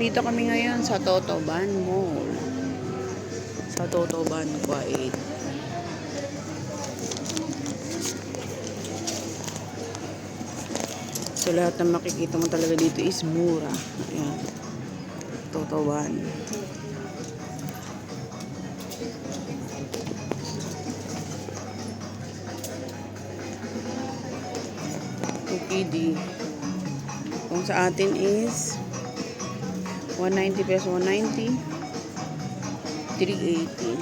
nandito kami ngayon sa Totoban Mall. Sa Totoban, Kuwait. So, lahat na makikita mo talaga dito is mura. Ayan. Totoban. UPD. Kung sa atin is 190 pesos, 190, 380.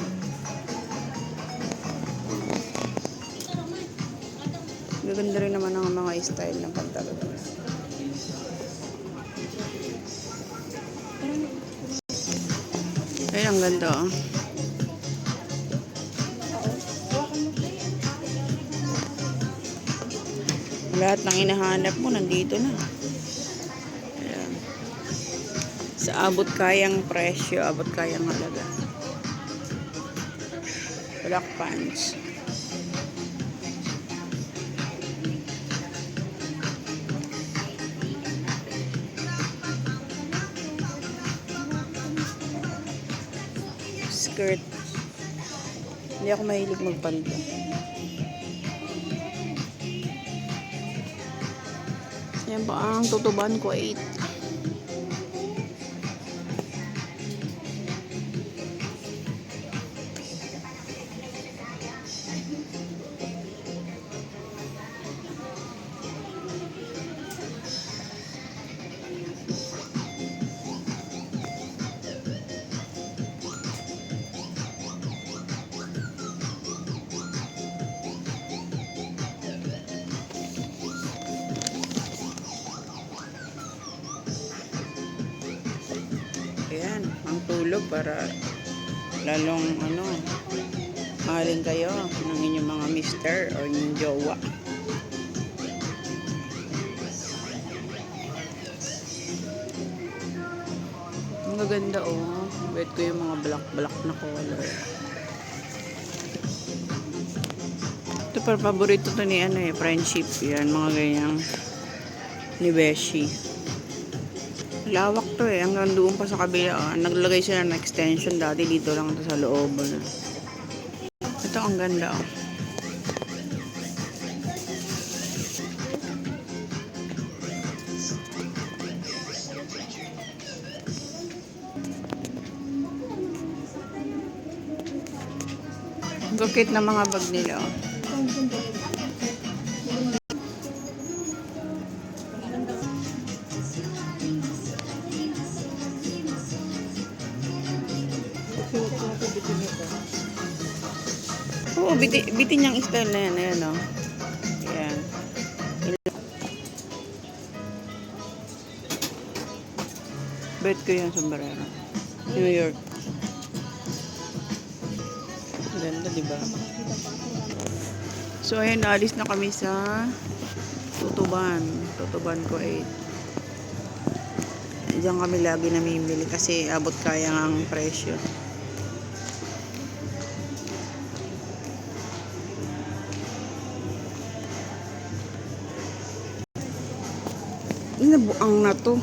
Gaganda rin naman ang mga style ng pantalon. Ay, ang ganda, oh. Lahat ng hinahanap mo nandito na. Ayan. Sa abot kayang presyo, abot kayang halaga. Black pants. Skirt. Hindi ako mahilig magpalda. Yan pa ang Totoban, Kuwait. Ayan, ang tulog para lalong mahalin kayo ng inyong mga mister o inyong jowa. Ang gaganda, oh. Bet ko yung mga black na color. Ito para paborito to ni friendship. Yan, mga ganyang ni Beshi. Lawak to eh. Hanggang doon pa sa kabila. Oh. Naglagay sila ng extension dati. Dito lang to sa loob. Ito ang ganda. Oh. Gukit na mga bag nila. Oh. Oo, bitin yung style na yan. Ayan, o. Ayan. Bet ko yung sombrero. New York. Ganda, diba? So, ayan, naalis na kami sa Totoban, Kuwait. Diyan kami lagi namimili kasi abot kaya ang presyo. Inabuang na to.